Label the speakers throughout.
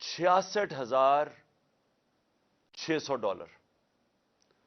Speaker 1: $66,600।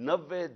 Speaker 1: 90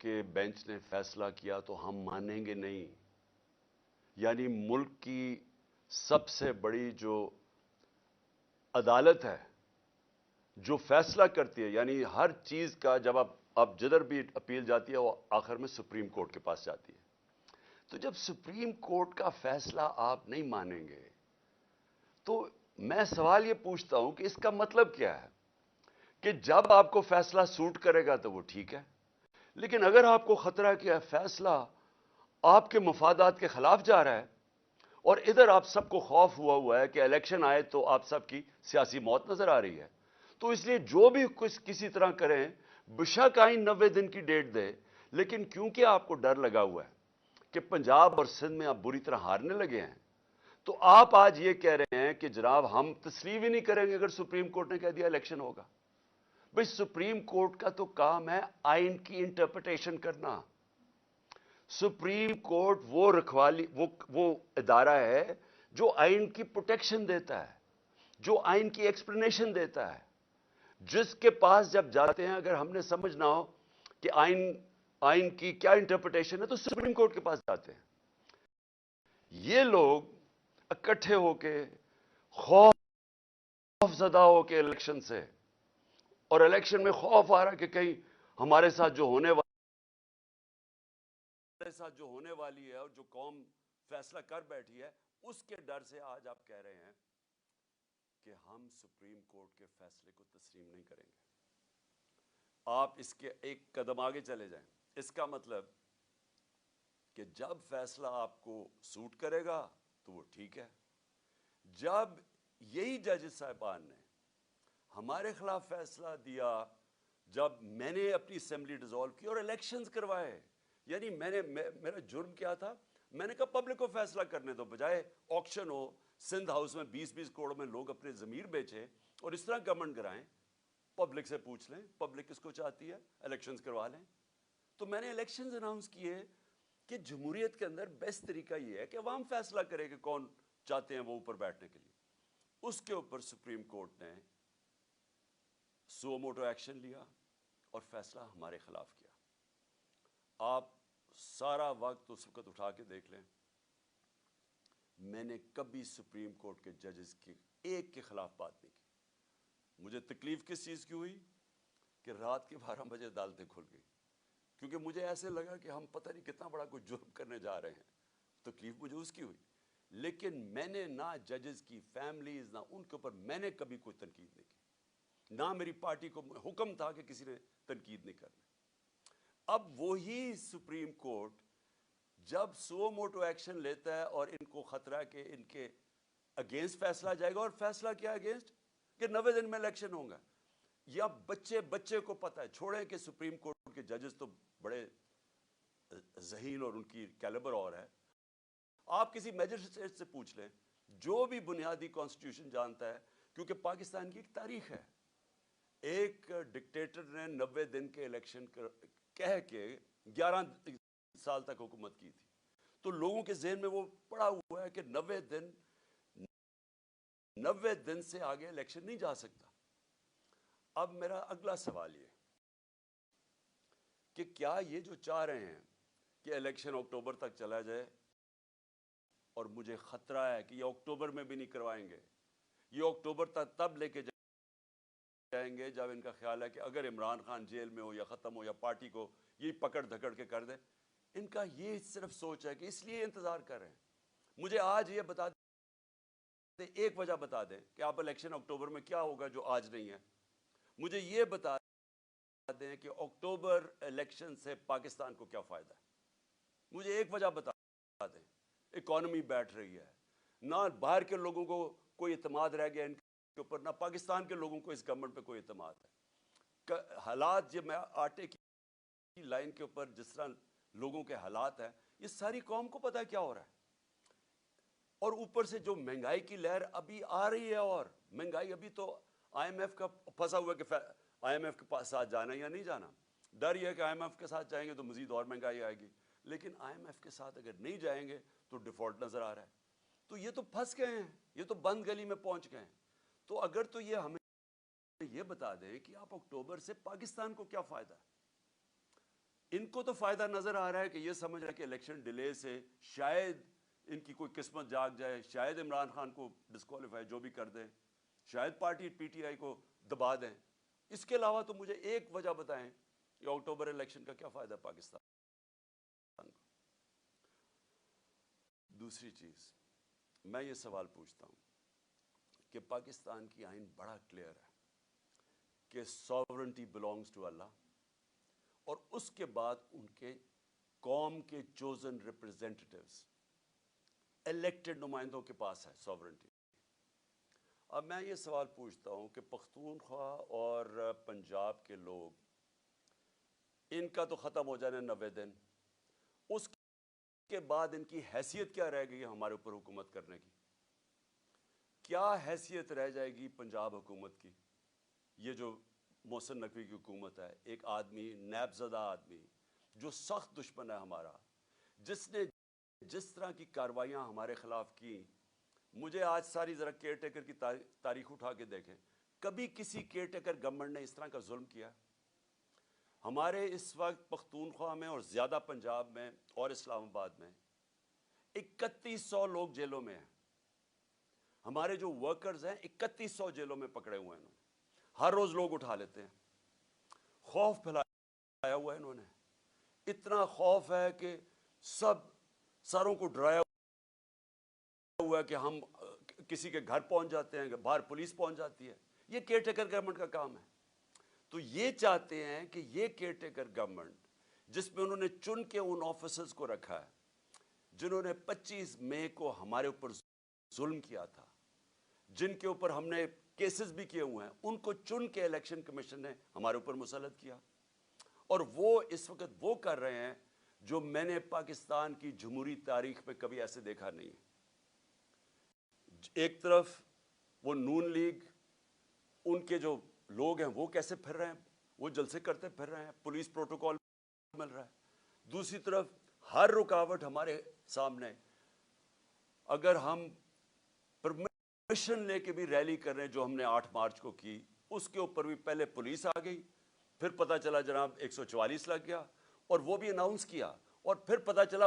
Speaker 1: کے بینچ نے فیصلہ کیا تو ہم مانیں گے نہیں. یعنی ملک کی سب سے بڑی جو عدالت ہے جو فیصلہ کرتی ہے، یعنی ہر چیز کا جب اب جدھر بھی اپیل جاتی ہے وہ آخر میں سپریم کورٹ کے پاس جاتی ہے. تو جب سپریم کورٹ کا فیصلہ آپ نہیں مانیں گے تو میں سوال یہ پوچھتا ہوں کہ اس کا مطلب کیا ہے کہ جب آپ کو فیصلہ سوٹ کرے گا تو وہ ٹھیک ہے، لیکن اگر آپ کو خطرہ کہ فیصلہ آپ کے مفادات کے خلاف جا رہا ہے اور ادھر آپ سب کو خوف ہوا ہے کہ الیکشن آئے تو آپ سب کی سیاسی موت نظر آ رہی ہے، تو اس لیے جو بھی کسی طرح کریں بشک آئین 90 دن کی ڈیٹ دے، لیکن کیونکہ آپ کو ڈر لگا ہوا ہے کہ پنجاب اور سندھ میں آپ بری طرح ہارنے لگے ہیں، تو آپ آج یہ کہہ رہے ہیں کہ جناب ہم تسلیم ہی نہیں کریں گے اگر سپریم کورٹ نے کہہ دیا الیکشن ہوگا. بھئی سپریم کورٹ کا تو کام ہے آئین کی انٹرپریٹیشن کرنا. سپریم کورٹ وہ رکھوالی وہ ادارہ ہے جو آئین کی پروٹیکشن دیتا ہے، جو آئین کی ایکسپلینیشن دیتا ہے، جس کے پاس جب جاتے ہیں اگر ہم نے سمجھنا ہو کہ آئین کی کیا انٹرپریٹیشن ہے تو سپریم کورٹ کے پاس جاتے ہیں. یہ لوگ اکٹھے ہو کے خوف زدہ ہو کے الیکشن سے، اور الیکشن میں خوف آ رہا کہ کہیں ہمارے ساتھ جو ہونے والی ہے اور جو قوم فیصلہ کر بیٹھی ہے اس کے ڈر سے آج آپ کہہ رہے ہیں کہ ہم سپریم کورٹ کے فیصلے کو تسلیم نہیں کریں گے. آپ اس کے ایک قدم آگے چلے جائیں. اس کا مطلب کہ جب فیصلہ آپ کو سوٹ کرے گا تو وہ ٹھیک ہے. جب یہی ججز صاحبان نے ہمارے خلاف فیصلہ دیا، جب میں نے اپنی اسمبلی ڈیزالو کی اور الیکشنز کروائے، یعنی میرا جرم کیا تھا؟ میں نے کہا پبلک کو فیصلہ کرنے دو، بجائے آکشن ہو سندھ ہاؤس میں 20-20 کروڑ میں لوگ اپنے ضمیر بیچیں اور اس طرح گورنمنٹ کرائیں. پبلک سے پوچھ لیں پبلک کس کو چاہتی ہے، الیکشنز کروا لیں. تو میں نے الیکشنز اناؤنس کیے کہ جمہوریت کے اندر بیسٹ طریقہ یہ ہے کہ عوام فیصلہ کرے کہ کون چاہتے ہیں وہ اوپر بیٹھنے کے لیے. اس کے اوپر سپریم کورٹ نے سو موٹو ایکشن لیا اور فیصلہ ہمارے خلاف کیا. آپ سارا وقت اس وقت اٹھا کے دیکھ لیں، میں نے کبھی سپریم کورٹ کے ججز کے ایک کے خلاف بات نہیں کی. مجھے تکلیف کس چیز کی ہوئی کہ رات کے 12 بجے عدالتیں کھل گئی، کیونکہ مجھے ایسے لگا کہ ہم پتہ نہیں کتنا بڑا کوئی جرم کرنے جا رہے ہیں. تکلیف مجھے اس کی ہوئی، لیکن میں نے نہ ججز کی فیملیز نہ ان کے اوپر میں نے کبھی کوئی تنقید نہیں کی، نہ میری پارٹی کو حکم تھا کہ کسی نے تنقید نہیں کرنی. اب وہی سپریم کورٹ جب سو موٹو ایکشن لیتا ہے اور ان کو خطرہ کہ ان کے اگینسٹ فیصلہ جائے گا، اور فیصلہ کیا اگینسٹ کہ 90 دن میں الیکشن ہوگا. یا بچے کو پتہ ہے، چھوڑیں کہ سپریم کورٹ کے ججز تو بڑے ذہین اور ان کی کیلیبر اور ہے. آپ کسی میجسٹریٹ سے پوچھ لیں جو بھی بنیادی کانسٹیٹیوشن جانتا ہے، کیونکہ پاکستان کی ایک تاریخ ہے. ایک ڈکٹیٹر نے 90 دن کے الیکشن کہہ کے 11 سال تک حکومت کی تھی، تو لوگوں کے ذہن میں وہ پڑا ہوا ہے کہ 90 دن سے آگے الیکشن نہیں جا سکتا. اب میرا اگلا سوال یہ کہ کیا یہ جو چاہ رہے ہیں کہ الیکشن اکتوبر تک چلا جائے، اور مجھے خطرہ ہے کہ یہ اکتوبر میں بھی نہیں کروائیں گے، یہ اکتوبر تک تب لے کے جائیں گے جب ان کا خیال ہے کہ اگر عمران خان جیل میں ہو یا ختم ہو یا پارٹی کو یہ پکڑ دھکڑ کے کر دیں. ان کا یہ صرف سوچ ہے کہ اس لیے انتظار کر رہے ہیں. مجھے آج یہ بتا دیں، ایک وجہ بتا دیں کہ آپ الیکشن اکتوبر میں کیا ہوگا جو آج نہیں ہے. مجھے یہ بتا دیں کہ اکتوبر الیکشن سے پاکستان کو کیا فائدہ ہے. مجھے ایک وجہ بتا دیں. اکانومی بیٹھ رہی ہے، نہ باہر کے لوگوں کو کوئی اعتماد رہ گیا ان کے اوپر، نہ پاکستان کے لوگوں کو اس گورنمنٹ پہ کوئی اعتماد ہے. حالات جب میں آٹے کی لائن کے اوپر جس طرح لوگوں کے حالات ہیں، یہ ساری قوم کو پتہ ہے کیا ہو رہا ہے. اور اوپر سے جو مہنگائی کی لہر ابھی آ رہی ہے، اور مہنگائی ابھی تو آئی ایم ایف کا پھنسا ہوا کہ آئی ایم ایف کے ساتھ جانا یا نہیں جانا. ڈر یہ ہے کہ آئی ایم ایف کے ساتھ جائیں گے تو مزید اور مہنگائی آئے گی، لیکن آئی ایم ایف کے ساتھ اگر نہیں جائیں گے تو ڈیفالٹ نظر آ رہا ہے. تو یہ تو پھنس گئے ہیں، یہ تو بند گلی میں پہنچ گئے ہیں. تو اگر تو یہ ہمیں یہ بتا دیں کہ آپ اکتوبر سے پاکستان کو کیا فائدہ ہے. ان کو تو فائدہ نظر آ رہا ہے کہ یہ سمجھ رہا ہے کہ الیکشن ڈیلے سے شاید ان کی کوئی قسمت جاگ جائے، شاید عمران خان کو ڈسکوالیفائی جو بھی کر دیں، شاید پارٹی پی ٹی آئی کو دبا دیں۔ اس کے علاوہ تو مجھے ایک وجہ بتائیں کہ اکتوبر الیکشن کا کیا فائدہ پاکستان کو؟ دوسری چیز میں یہ سوال پوچھتا ہوں کہ پاکستان کی آئین بڑا کلیئر ہے کہ ساورنٹی بلانگز ٹو اللہ، اور اس کے بعد ان کے قوم کے چوزن ریپرزینٹیٹیوز، الیکٹڈ نمائندوں کے پاس ہے ساورنٹی۔ اب میں یہ سوال پوچھتا ہوں کہ پختونخوا اور پنجاب کے لوگ، ان کا تو ختم ہو جانا 90 دن، اس کے بعد ان کی حیثیت کیا رہ گئی ہمارے اوپر حکومت کرنے کی؟ کیا حیثیت رہ جائے گی پنجاب حکومت کی؟ یہ جو محسن نقوی کی حکومت ہے، ایک آدمی، نیب زدہ آدمی جو سخت دشمن ہے ہمارا، جس نے جس طرح کی کارروائیاں ہمارے خلاف کی، مجھے آج ساری ذرا کیئر ٹیکر کی تاریخ اٹھا کے دیکھیں، کبھی کسی کیئر ٹیکر گورنمنٹ نے اس طرح کا ظلم کیا؟ ہمارے اس وقت پختونخوا میں اور زیادہ پنجاب میں اور اسلام آباد میں 3100 لوگ جیلوں میں ہیں۔ ہمارے جو ورکرز ہیں 3100 جیلوں میں پکڑے ہوئے ہیں، ہر روز لوگ اٹھا لیتے ہیں۔ خوف پھیلایا ہوا ہے انہوں نے، اتنا خوف ہے کہ سب سروں کو ڈرایا ہوا ہے کہ ہم کسی کے گھر پہنچ جاتے ہیں، باہر پولیس پہنچ جاتی ہے۔ یہ کیئر ٹیکر گورنمنٹ کا کام ہے۔ تو یہ چاہتے ہیں کہ یہ کیئر ٹیکر گورنمنٹ، جس میں انہوں نے چن کے ان آفیسرز کو رکھا ہے جنہوں نے 25 مئی کو ہمارے اوپر ظلم کیا تھا، جن کے اوپر ہم نے کیسز بھی کیے ہوئے ہیں، ان کو چن کے الیکشن کمیشن نے ہمارے اوپر مسلط کیا، اور وہ اس وقت وہ کر رہے ہیں جو میں نے پاکستان کی جمہوری تاریخ میں کبھی ایسے دیکھا نہیں ہے۔ ایک طرف وہ نون لیگ، ان کے جو لوگ ہیں وہ کیسے پھر رہے ہیں، وہ جلسے کرتے پھر رہے ہیں، پولیس پروٹوکول مل رہا ہے۔ دوسری طرف ہر رکاوٹ ہمارے سامنے، اگر ہم پرمیشن لے کے بھی ریلی کر رہے ہیں جو ہم نے 8 مارچ کو کی، اس کے اوپر بھی پہلے پولیس آ گئی، پھر پتہ چلا جناب 144 لگ گیا، اور وہ بھی اناؤنس کیا، اور پھر پتہ چلا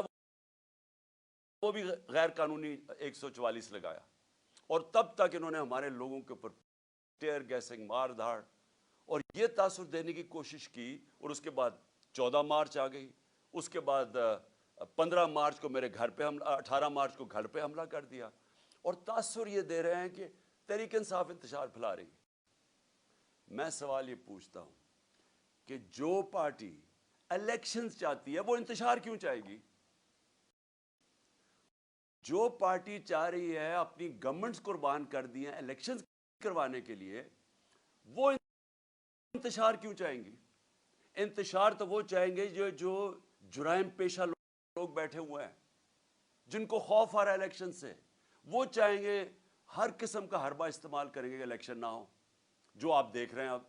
Speaker 1: وہ بھی غیر قانونی 144 لگایا، اور تب تک انہوں نے ہمارے لوگوں کے اوپر ٹیئر گیسنگ، مار دھاڑ اور یہ تاثر دینے کی کوشش کی، اور اس کے بعد 14 مارچ آ گئی، اس کے بعد 15 مارچ کو میرے گھر پہ حملہ، 18 مارچ کو گھر پہ حملہ کر دیا، اور تاثر یہ دے رہے ہیں کہ تحریک انصاف انتشار پھیلا رہی ہے۔ میں سوال یہ پوچھتا ہوں کہ جو پارٹی الیکشنز چاہتی ہے وہ انتشار کیوں چاہے گی؟ جو پارٹی چاہ رہی ہے اپنی گورنمنٹس قربان کر دی ہیں الیکشنز کروانے کے لیے، وہ انتشار کیوں چاہیں گی؟ انتشار تو وہ چاہیں گے جو جرائم پیشہ لوگ بیٹھے ہوئے ہیں، جن کو خوف آ رہا ہے الیکشن سے، وہ چاہیں گے، ہر قسم کا حربہ استعمال کریں گے کہ الیکشن نہ ہو۔ جو آپ دیکھ رہے ہیں اب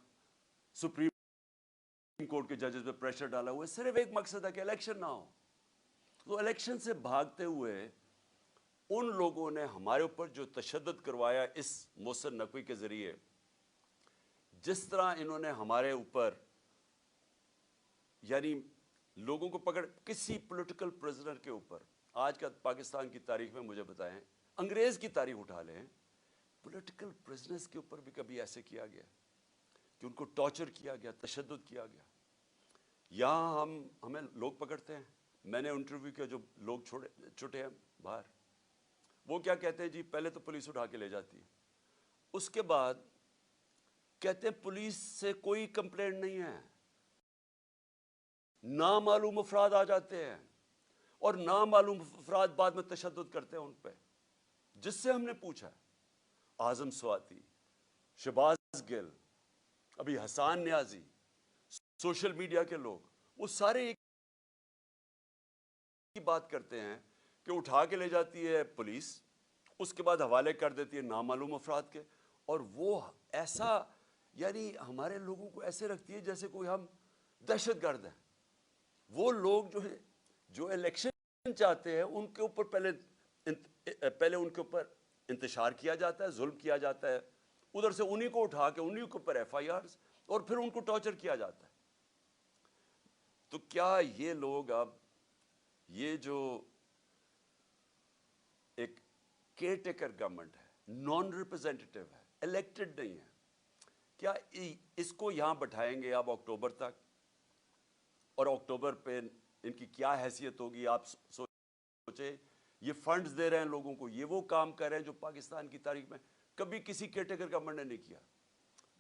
Speaker 1: سپریم کورٹ کے ججز پہ پریشر ڈالا ہوا ہے، صرف ایک مقصد ہے کہ الیکشن نہ ہو۔ تو الیکشن سے بھاگتے ہوئے ان لوگوں نے ہمارے اوپر جو تشدد کروایا اس محسن نقوی کے ذریعے، جس طرح انہوں نے ہمارے اوپر یعنی لوگوں کو پکڑ، کسی پولیٹیکل پرزنر کے اوپر، آج کا پاکستان کی تاریخ میں مجھے بتائیں، انگریز کی تاریخ اٹھا لیں، پولیٹیکل پرزنرز کے اوپر بھی کبھی ایسے کیا گیا کہ ان کو ٹارچر کیا گیا، تشدد کیا گیا؟ یہاں ہمیں لوگ پکڑتے ہیں، میں نے انٹرویو کیا جو لوگ چھوٹے ہیں باہر، وہ کیا کہتے ہیں؟ جی پہلے تو پولیس اٹھا کے لے جاتی ہے، اس کے بعد کہتے ہیں پولیس سے کوئی کمپلینٹ نہیں ہے، نامعلوم افراد آ جاتے ہیں اور نامعلوم افراد بعد میں تشدد کرتے ہیں ان پہ۔ جس سے ہم نے پوچھا، اعظم سواتی، شہباز گل، ابھی حسان نیازی، سوشل میڈیا کے لوگ، وہ سارے ایک کی بات کرتے ہیں کہ اٹھا کے لے جاتی ہے پولیس، اس کے بعد حوالے کر دیتی ہے نامعلوم افراد کے، اور وہ ایسا یعنی ہمارے لوگوں کو ایسے رکھتی ہے جیسے کوئی ہم دہشت گرد ہیں۔ وہ لوگ جو الیکشن چاہتے ہیں ان کے اوپر پہلے ان کے اوپر انتشار کیا جاتا ہے، ظلم کیا جاتا ہے، ادھر سے انہی کو اٹھا کے انہی کے اوپر ایف آئی آرز، اور پھر ان کو ٹارچر کیا جاتا ہے۔ تو کیا یہ لوگ اب یہ جو ایک کیئر ٹیکر گورنمنٹ ہے، نان ریپرزینٹیٹیو ہے، الیکٹڈ نہیں ہے، کیا اس کو یہاں بٹھائیں گے اب اکتوبر تک؟ اور اکتوبر پہ ان کی کیا حیثیت ہوگی آپ سوچیں. یہ فنڈز دے رہے ہیں لوگوں کو، یہ وہ کام کر رہے ہیں جو پاکستان کی تاریخ میں کبھی کسی کیئر ٹیکر گورنمنٹ نے نہیں کیا.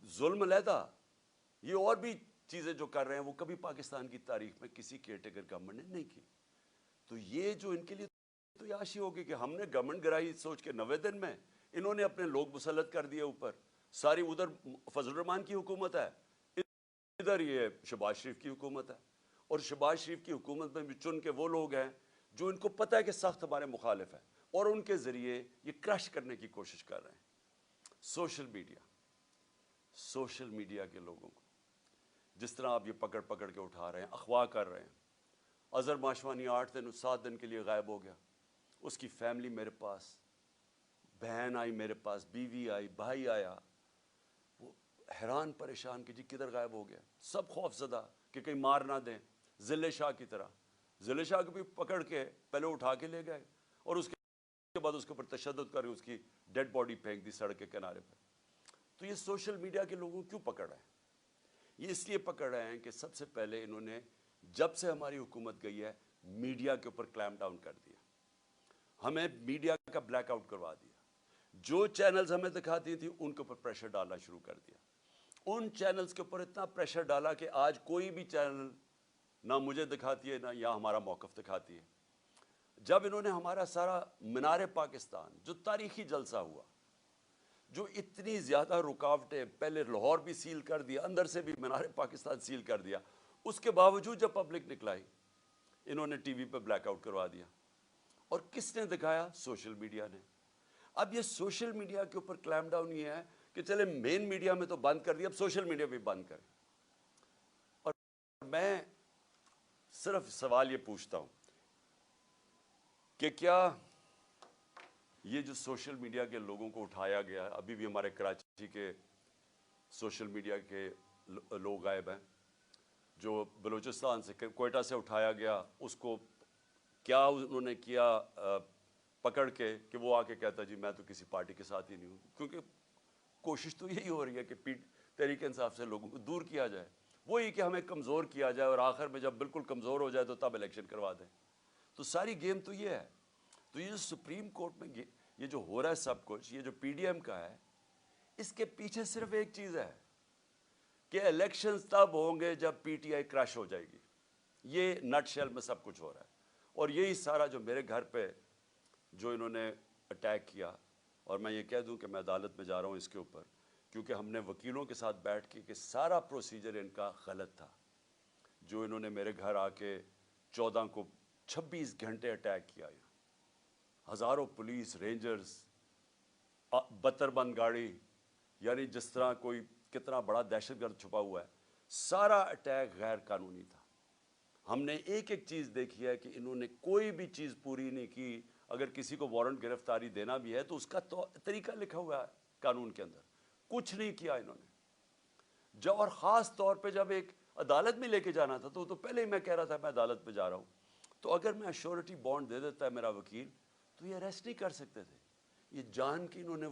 Speaker 1: ظلم علیحدہ، یہ اور بھی چیزیں جو کر رہے ہیں وہ کبھی پاکستان کی تاریخ میں کسی کیئر ٹیکر گورنمنٹ نے نہیں کی. تو یہ جو ان کے لیے تو یاشی ہوگی کہ ہم نے گورنمنٹ گرائی سوچ کے 90 دن میں انہوں نے اپنے لوگ مسلط کر دیے اوپر. ساری ادھر فضل الرحمان کی حکومت ہے، ادھر یہ شہباز شریف کی حکومت ہے، اور شہباز شریف کی حکومت میں بھی چن کے وہ لوگ ہیں جو ان کو پتہ ہے کہ سخت ہمارے مخالف ہیں، اور ان کے ذریعے یہ کرش کرنے کی کوشش کر رہے ہیں. سوشل میڈیا کے لوگوں کو جس طرح آپ یہ پکڑ پکڑ کے اٹھا رہے ہیں، اغوا کر رہے ہیں. اظہر ماشوانی 8 دن 7 دن کے لیے غائب ہو گیا، اس کی فیملی میرے پاس، بہن آئی میرے پاس، بیوی آئی، بھائی آیا، وہ حیران پریشان کہ جی کدھر غائب ہو گیا. سب خوف زدہ کہ کہیں مار نہ دیں، ضلع شاہ کی طرح. ضلع شاہ کو بھی پکڑ کے پہلے اٹھا کے لے گئے اور اس کے بعد اس کے اوپر تشدد کر اس کی ڈیڈ باڈی پھینک دی سڑک کے کنارے پہ. تو یہ سوشل میڈیا کے لوگوں کیوں پکڑ رہے ہیں؟ یہ اس لیے پکڑ رہے ہیں کہ سب سے پہلے انہوں نے جب سے ہماری حکومت گئی ہے میڈیا کے اوپر کلیم ڈاؤن کر دیا، ہمیں میڈیا کا بلیک آؤٹ کروا دیا. جو چینلز ہمیں دکھاتی تھیں ان کے اوپر پریشر ڈالنا شروع کر دیا. ان چینلز کے اوپر اتنا پریشر ڈالا کہ آج کوئی بھی چینل نہ مجھے دکھاتی ہے نہ یا ہمارا موقف دکھاتی ہے. جب انہوں نے ہمارا سارا مینار پاکستان جو تاریخی جلسہ ہوا، جو اتنی زیادہ رکاوٹیں، پہلے لاہور بھی سیل کر دیا، اندر سے بھی مینار پاکستان سیل کر دیا، اس کے باوجود جب پبلک نکلائی انہوں نے ٹی وی پہ بلیک آؤٹ کروا دیا. اور کس نے دکھایا؟ سوشل میڈیا نے. اب یہ سوشل میڈیا کے اوپر کلیم ڈاؤن یہ ہے کہ چلے مین میڈیا میں تو بند کر دیا، اب سوشل میڈیا بھی بند کریں. اور میں صرف سوال یہ پوچھتا ہوں کہ کیا یہ جو سوشل میڈیا کے لوگوں کو اٹھایا گیا، ابھی بھی ہمارے کراچی کے سوشل میڈیا کے لوگ غائب ہیں، جو بلوچستان سے کوئٹہ سے اٹھایا گیا، اس کو کیا انہوں نے کیا پکڑ کے کہ وہ آ کے کہتا جی میں تو کسی پارٹی کے ساتھ ہی نہیں ہوں. کیونکہ کوشش تو یہی ہو رہی ہے کہ تحریک انصاف سے لوگوں کو دور کیا جائے، وہی کہ ہمیں کمزور کیا جائے اور آخر میں جب بالکل کمزور ہو جائے تو تب الیکشن کروا دیں. تو ساری گیم تو یہ ہے. تو یہ جو سپریم کورٹ میں یہ جو ہو رہا ہے سب کچھ، یہ جو پی ڈی ایم کا ہے، اس کے پیچھے صرف ایک چیز ہے کہ الیکشنز تب ہوں گے جب پی ٹی آئی کریش ہو جائے گی. یہ نٹ شیل میں سب کچھ ہو رہا ہے. اور یہی سارا جو میرے گھر پہ جو انہوں نے اٹیک کیا، اور میں یہ کہہ دوں کہ میں عدالت میں جا رہا ہوں اس کے اوپر، کیونکہ ہم نے وکیلوں کے ساتھ بیٹھ کے کہ سارا پروسیجر ان کا غلط تھا. جو انہوں نے میرے گھر آ کے 14 کو 26 گھنٹے اٹیک کیا، ہزاروں پولیس رینجرز، 72 بند گاڑی، یعنی جس طرح کوئی کتنا بڑا دہشت گرد چھپا ہوا ہے، سارا اٹیک غیر قانونی تھا. ہم نے ایک ایک چیز دیکھی ہے کہ انہوں نے کوئی بھی چیز پوری نہیں کی. اگر کسی کو وارنٹ گرفتاری دینا بھی ہے تو اس کا طریقہ لکھا ہوا ہے قانون کے اندر، کچھ نہیں کیا انہوں نے. اور خاص طور پہ جب ایک عدالت میں لے کے جانا تھا تو پہلے ہی میں کہہ رہا تھا میں عدالت پہ جا رہا ہوں، تو اگر میں ایشورٹی بانڈ دے دیتا ہے میرا وکیل تو یہ اریسٹ نہیں کر سکتے تھے. یہ جان کے انہوں نے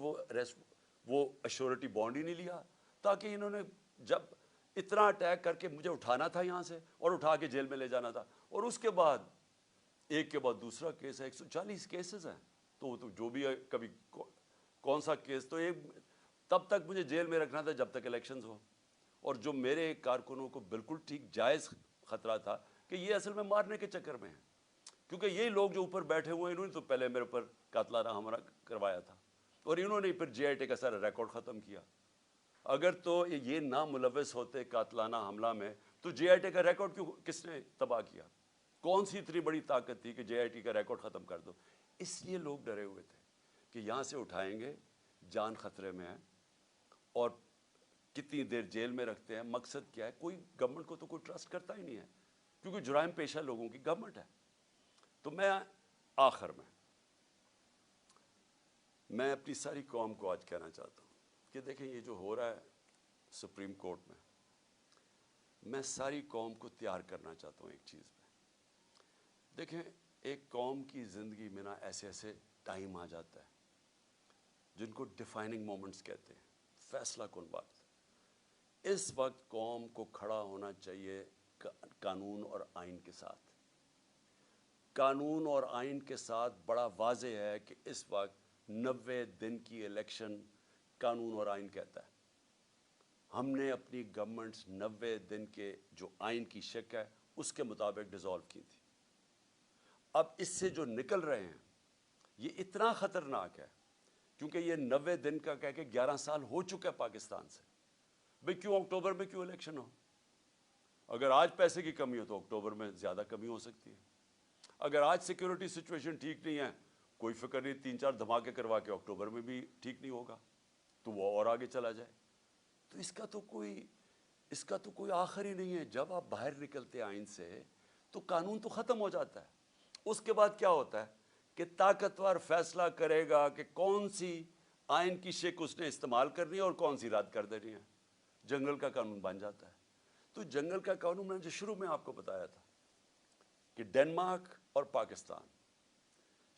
Speaker 1: وہ ایشورٹی بانڈ ہی نہیں لیا، تاکہ انہوں نے جب اتنا اٹیک کر کے مجھے اٹھانا تھا یہاں سے اور اٹھا کے جیل میں لے جانا تھا، اور اس کے بعد ایک کے بعد دوسرا کیس ہے، 140 کیسز ہیں. تو جو بھی ہے کبھی کون سا کیس، تو ایک تب تک مجھے جیل میں رکھنا تھا جب تک الیکشنز ہو. اور جو میرے کارکنوں کو بالکل ٹھیک جائز خطرہ تھا کہ یہ اصل میں مارنے کے چکر میں ہیں، کیونکہ یہی لوگ جو اوپر بیٹھے ہوئے ہیں انہوں نے تو پہلے میرے اوپر قاتلانہ حملہ کروایا تھا، اور انہوں نے پھر جے آئی ٹی کا سارا ریکارڈ ختم کیا. اگر تو یہ نہ ملوث ہوتے قاتلانہ حملہ میں تو جے آئی ٹی کا ریکارڈ کس نے تباہ کیا؟ کون سی اتنی بڑی طاقت تھی کہ جے آئی ٹی کا ریکارڈ ختم کر دو؟ اس لیے لوگ ڈرے ہوئے تھے کہ یہاں سے اٹھائیں گے، جان خطرے میں ہے، اور کتنی دیر جیل میں رکھتے ہیں. مقصد کیا ہے؟ کوئی گورنمنٹ کو تو کوئی ٹرسٹ کرتا ہی نہیں ہے، کیونکہ جرائم پیشہ لوگوں کی گورنمنٹ ہے. تو میں آخر میں اپنی ساری قوم کو آج کہنا چاہتا ہوں کہ دیکھیں یہ جو ہو رہا ہے سپریم کورٹ میں، میں ساری قوم کو تیار کرنا چاہتا ہوں ایک چیز میں. دیکھیں ایک قوم کی زندگی میں نا ایسے ایسے ٹائم آ جاتا ہے جن کو ڈیفائننگ مومنٹس کہتے ہیں, فیصلہ کن وقت. اس وقت قوم کو کھڑا ہونا چاہیے قانون اور آئین کے ساتھ. قانون اور آئین کے ساتھ بڑا واضح ہے کہ اس وقت 90 دن کی الیکشن قانون اور آئین کہتا ہے. ہم نے اپنی گورنمنٹس 90 دن کے جو آئین کی شک ہے اس کے مطابق ڈیزالو کی تھی. اب اس سے جو نکل رہے ہیں یہ اتنا خطرناک ہے کیونکہ یہ 90 دن کا کہہ کے 11 سال ہو چکا ہے پاکستان سے. بھئی کیوں اکتوبر میں کیوں الیکشن ہو؟ اگر آج پیسے کی کمی ہو تو اکتوبر میں زیادہ کمی ہو سکتی ہے. اگر آج سیکیورٹی سچویشن ٹھیک نہیں ہے, کوئی فکر نہیں, 3-4 دھماکے کروا کے اکتوبر میں بھی ٹھیک نہیں ہوگا تو وہ اور آگے چلا جائے. تو اس کا تو کوئی آخر ہی نہیں ہے. جب آپ باہر نکلتے آئین سے تو قانون تو ختم ہو جاتا ہے. اس کے بعد کیا ہوتا ہے کہ طاقتور فیصلہ کرے گا کہ کون سی آئین کی شک اس نے استعمال کرنی ہے اور کون سی رد کر دینی ہے. جنگل کا قانون بن جاتا ہے. تو جنگل کا قانون میں نے جو شروع میں آپ کو بتایا تھا کہ ڈنمارک اور پاکستان,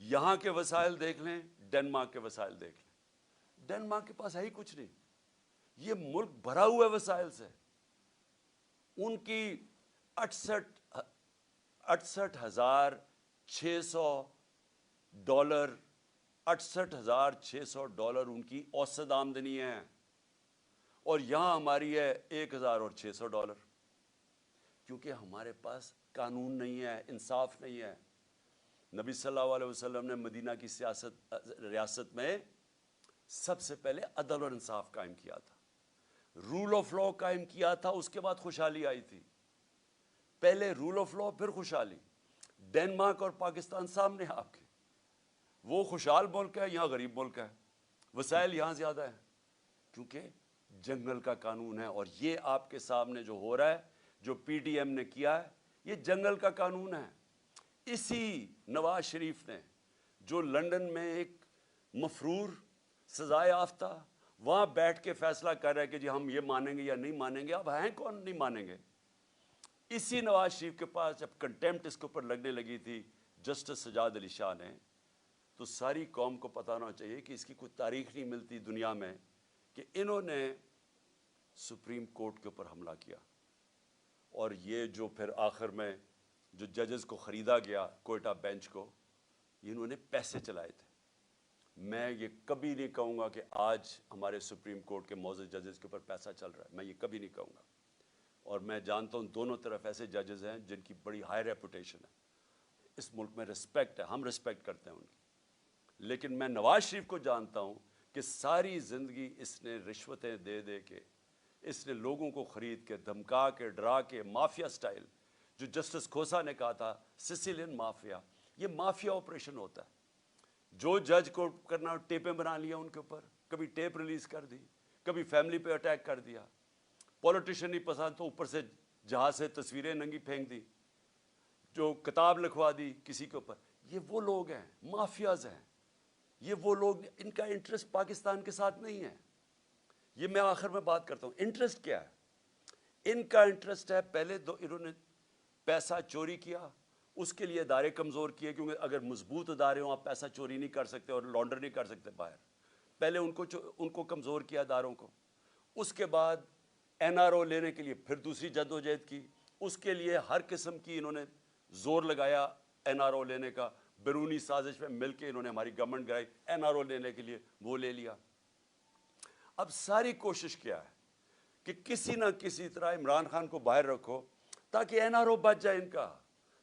Speaker 1: یہاں کے وسائل دیکھ لیں, ڈنمارک کے وسائل دیکھ لیں. ڈنمارک کے پاس ہے ہی کچھ نہیں. یہ ملک بھرا ہوا ہے وسائل سے. ان کی 68,600 ڈالر $68,600 ان کی اوسط آمدنی ہے, اور یہاں ہماری ہے $1,600. کیونکہ ہمارے پاس قانون نہیں ہے, انصاف نہیں ہے. نبی صلی اللہ علیہ وسلم نے مدینہ کی ریاست میں سب سے پہلے عدل اور انصاف قائم کیا تھا, رول آف لا قائم کیا تھا. اس کے بعد خوشحالی آئی تھی. پہلے رول آف لا پھر خوشحالی. ڈنمارک اور پاکستان سامنے آپ کے, وہ خوشحال ملک ہے, یہاں غریب ملک ہے. وسائل یہاں زیادہ ہیں کیونکہ جنگل کا قانون ہے. اور یہ آپ کے سامنے جو ہو رہا ہے, جو پی ڈی ایم نے کیا ہے, یہ جنگل کا قانون ہے. اسی نواز شریف نے جو لندن میں ایک مفرور سزائے یافتہ وہاں بیٹھ کے فیصلہ کر رہا ہے کہ جی ہم یہ مانیں گے یا نہیں مانیں گے. اب ہیں کون نہیں مانیں گے؟ اسی نواز شریف کے پاس جب کنٹیمپٹ اس کے اوپر لگنے لگی تھی جسٹس سجاد علی شاہ نے, تو ساری قوم کو پتہ ہونا چاہیے کہ اس کی کوئی تاریخ نہیں ملتی دنیا میں کہ انہوں نے سپریم کورٹ کے اوپر حملہ کیا. اور یہ جو پھر آخر میں جو ججز کو خریدا گیا کوئٹہ بینچ کو, انہوں نے پیسے چلائے تھے. میں یہ کبھی نہیں کہوں گا کہ آج ہمارے سپریم کورٹ کے معزز ججز کے اوپر پیسہ چل رہا ہے, میں یہ کبھی نہیں کہوں گا. اور میں جانتا ہوں دونوں طرف ایسے ججز ہیں جن کی بڑی ہائی ریپوٹیشن ہے, اس ملک میں رسپیکٹ ہے, ہم رسپیکٹ کرتے ہیں ان کی. لیکن میں نواز شریف کو جانتا ہوں کہ ساری زندگی اس نے رشوتیں دے دے کے, اس نے لوگوں کو خرید کے, دھمکا کے, ڈرا کے, مافیا سٹائل, جو جسٹس کھوسا نے کہا تھا سسیلین مافیا, یہ مافیا آپریشن ہوتا ہے. جو جج کو کرنا ٹیپیں بنا لیا ان کے اوپر, کبھی ٹیپ ریلیز کر دی, کبھی فیملی پہ اٹیک کر دیا, پولیٹیشین نہیں پسند تو اوپر سے جہاز سے تصویریں ننگی پھینک دی, جو کتاب لکھوا دی کسی کے اوپر. یہ وہ لوگ ہیں, مافیاز ہیں. یہ وہ لوگ, ان کا انٹرسٹ پاکستان کے ساتھ نہیں ہے. یہ میں آخر میں بات کرتا ہوں انٹرسٹ کیا ہے. ان کا انٹرسٹ ہے پہلے انہوں نے پیسہ چوری کیا, اس کے لیے ادارے کمزور کیے, کیونکہ اگر مضبوط ادارے ہوں آپ پیسہ چوری نہیں کر سکتے اور لانڈر نہیں کر سکتے باہر. پہلے ان کو کمزور کیا اداروں کو. اس کے بعد این آر او لینے کے لیے پھر دوسری جدوجہد کی, اس کے لیے ہر قسم کی انہوں نے زور لگایا این آر او لینے کا. بیرونی سازش میں مل کے انہوں نے ہماری گورنمنٹ گرائی این آر او لینے کے لیے, وہ لے لیا. اب ساری کوشش کیا ہے کہ کسی نہ کسی طرح عمران خان کو باہر رکھو تاکہ این آر او بچ جائے ان کا,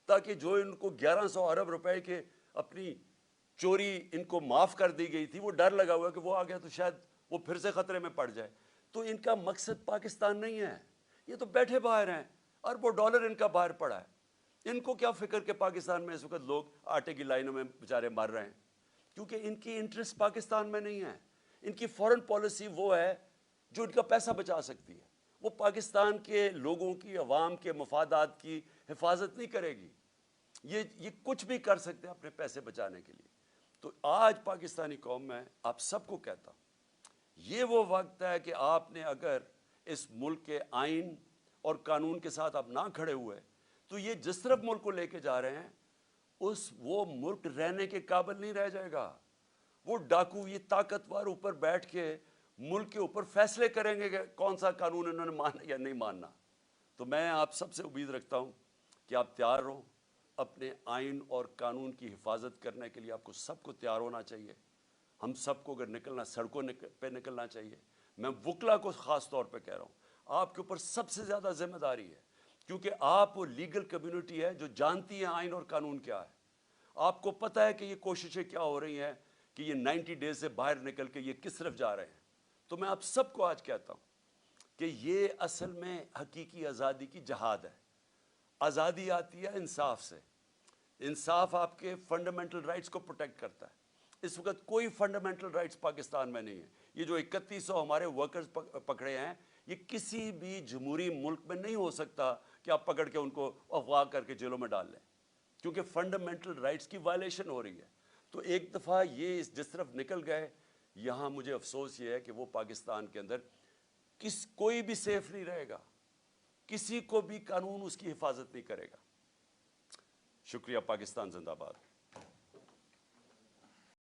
Speaker 1: تاکہ جو ان کو 1100 ارب روپے کے اپنی چوری ان کو معاف کر دی گئی تھی, وہ ڈر لگا ہوا کہ وہ آ گیا تو شاید وہ پھر سے خطرے میں پڑ جائے. تو ان کا مقصد پاکستان نہیں ہے, یہ تو بیٹھے باہر ہیں, اربوں ڈالر ان کا باہر پڑا ہے. ان کو کیا فکر کہ پاکستان میں اس وقت لوگ آٹے کی لائنوں میں بیچارے مر رہے ہیں, کیونکہ ان کی انٹرسٹ پاکستان میں نہیں ہے. ان کی فورن پالیسی وہ ہے جو ان کا پیسہ بچا سکتی ہے, وہ پاکستان کے لوگوں کی, عوام کے مفادات کی حفاظت نہیں کرے گی. یہ کچھ بھی کر سکتے ہیں اپنے پیسے بچانے کے لیے. تو آج پاکستانی قوم میں آپ سب کو کہتا ہوں, یہ وہ وقت ہے کہ آپ نے اگر اس ملک کے آئین اور قانون کے ساتھ آپ نہ کھڑے ہوئے تو یہ جس طرف ملک کو لے کے جا رہے ہیں وہ ملک رہنے کے قابل نہیں رہ جائے گا. وہ ڈاکو یہ طاقتور اوپر بیٹھ کے ملک کے اوپر فیصلے کریں گے کہ کون سا قانون انہوں نے ماننا یا نہیں ماننا. تو میں آپ سب سے امید رکھتا ہوں کہ آپ تیار رہو. اپنے آئین اور قانون کی حفاظت کرنے کے لیے آپ کو سب کو تیار ہونا چاہیے. ہم سب کو اگر نکلنا سڑکوں پہ نکلنا چاہیے. میں وکلا کو خاص طور پہ کہہ رہا ہوں, آپ کے اوپر سب سے زیادہ ذمہ داری ہے, کیونکہ آپ وہ لیگل کمیونٹی ہے جو جانتی ہے آئین اور قانون کیا ہے. آپ کو پتہ ہے کہ یہ کوششیں کیا ہو رہی ہیں کہ یہ 90 ڈیز سے باہر نکل کے یہ کس طرف جا رہے ہیں. تو میں آپ سب کو آج کہتا ہوں کہ یہ اصل میں حقیقی آزادی کی جہاد ہے. آزادی آتی ہے انصاف سے. انصاف آپ کے فنڈامنٹل رائٹس کو پروٹیکٹ کرتا ہے. اس وقت کوئی فنڈامنٹل رائٹس پاکستان میں نہیں ہے. یہ جو 3100 ہمارے ورکرز پکڑے ہیں, یہ کسی بھی جمہوری ملک میں نہیں ہو سکتا کہ آپ پکڑ کے ان کو اغوا کر کے جیلوں میں ڈال لیں, کیونکہ فنڈامنٹل رائٹس کی وائلیشن ہو رہی ہے. تو ایک دفعہ یہ جس طرف نکل گئے, یہاں مجھے افسوس یہ ہے کہ وہ پاکستان کے اندر کوئی بھی سیف نہیں رہے گا, کسی کو بھی قانون اس کی حفاظت نہیں کرے گا. شکریہ. پاکستان زندہ باد.